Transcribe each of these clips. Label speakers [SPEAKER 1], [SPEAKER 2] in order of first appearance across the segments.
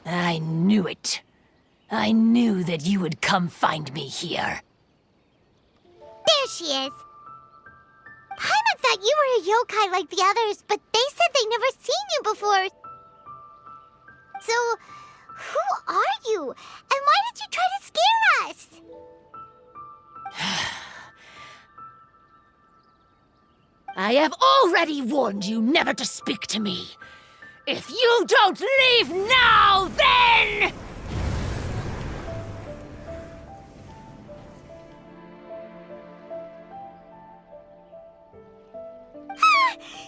[SPEAKER 1] I knew it. I knew that you would come find me here.
[SPEAKER 2] There she is. Paimon thought you were a yokai like the others, but they said they never seen you before. So, who are you? And why did you try to scare us?
[SPEAKER 1] I have already warned you never to speak to me. If you don't leave now, then...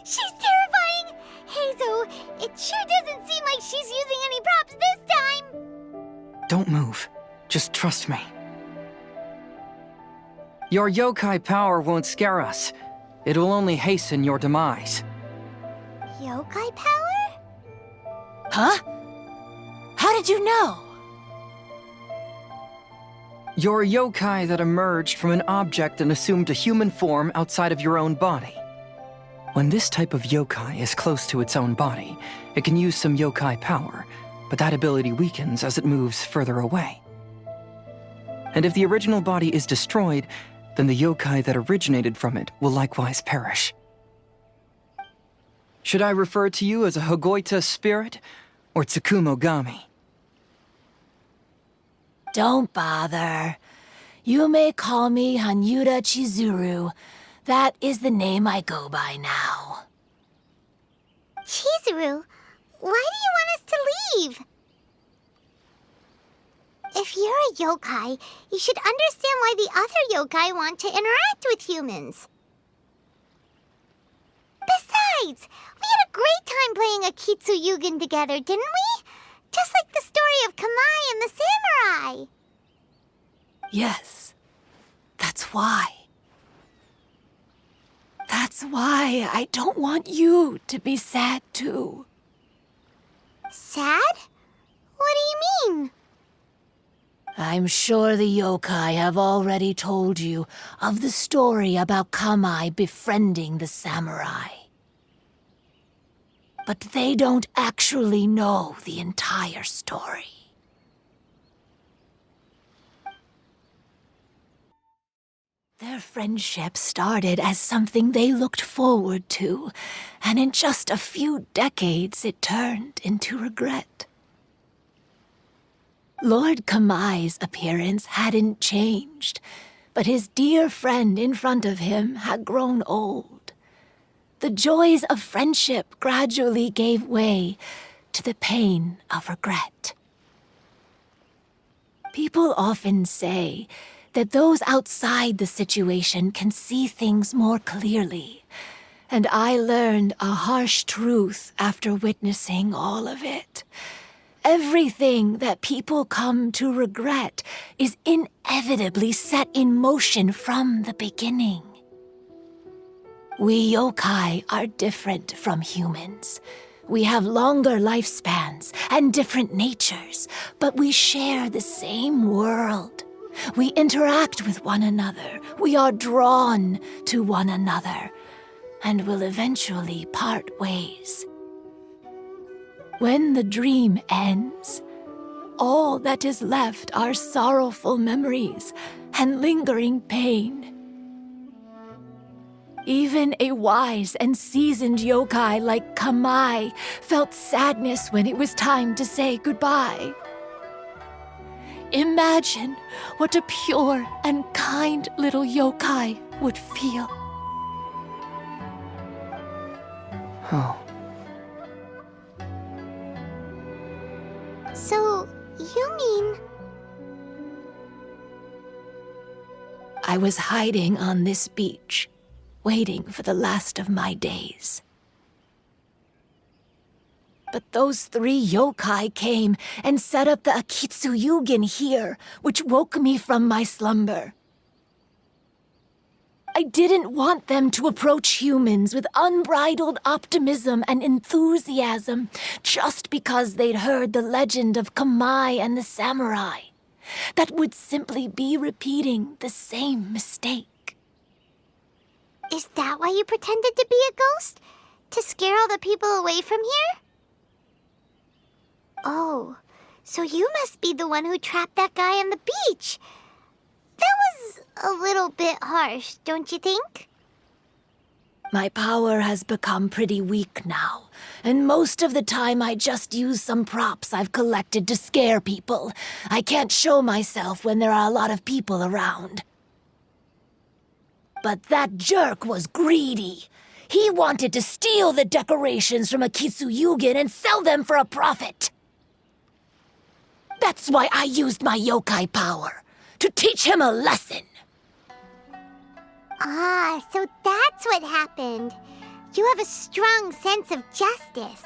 [SPEAKER 2] She's terrifying! Hazel, it sure doesn't seem like she's using any props this time!
[SPEAKER 3] Don't move. Just trust me. Your yokai power won't scare us. It will only hasten your demise.
[SPEAKER 2] Yokai power?
[SPEAKER 1] Huh? How did you know?
[SPEAKER 3] You're a yokai that emerged from an object and assumed a human form outside of your own body. When this type of yokai is close to its own body, it can use some yokai power, but that ability weakens as it moves further away. And if the original body is destroyed, then the yokai that originated from it will likewise perish. Should I refer to you as a Hagoita spirit, or Tsukumogami?
[SPEAKER 1] Don't bother. You may call me Hanyuda Chizuru. That is the name I go by now.
[SPEAKER 2] Chizuru, why do you want us to leave? If you're a yokai, you should understand why the other yokai want to interact with humans. Besides, we had a great time playing Akitsu Yugen together, didn't we? Just like the story of Kamai and the samurai.
[SPEAKER 1] Yes, that's why. That's why I don't want you to be sad too.
[SPEAKER 2] Sad? What do you mean?
[SPEAKER 1] I'm sure the yokai have already told you of the story about Kamai befriending the samurai. But they don't actually know the entire story. Their friendship started as something they looked forward to, and in just a few decades it turned into regret. Lord Kamai's appearance hadn't changed, but his dear friend in front of him had grown old. The joys of friendship gradually gave way to the pain of regret. People often say that those outside the situation can see things more clearly, and I learned a harsh truth after witnessing all of it. Everything that people come to regret is inevitably set in motion from the beginning. We yokai are different from humans. We have longer lifespans and different natures, but we share the same world. We interact with one another. We are drawn to one another, and will eventually part ways. When the dream ends, all that is left are sorrowful memories and lingering pain. Even a wise and seasoned yokai like Kamai felt sadness when it was time to say goodbye. Imagine what a pure and kind little yokai would feel.
[SPEAKER 3] Oh.
[SPEAKER 2] So, you mean...
[SPEAKER 1] I was hiding on this beach, waiting for the last of my days. But those 3 yokai came and set up the Akitsu Yugen here, which woke me from my slumber. I didn't want them to approach humans with unbridled optimism and enthusiasm just because they'd heard the legend of Kamai and the samurai. That would simply be repeating the same mistake.
[SPEAKER 2] Is that why you pretended to be a ghost? To scare all the people away from here? Oh, So you must be the one who trapped that guy on the beach. That was a little bit harsh, don't you think?
[SPEAKER 1] My power has become pretty weak now, and most of the time I just use some props I've collected to scare people. I can't show myself when there are a lot of people around. But that jerk was greedy. He wanted to steal the decorations from Akitsuyugin and sell them for a profit. That's why I used my yokai power, to teach him a lesson.
[SPEAKER 2] Ah, so that's what happened. You have a strong sense of justice.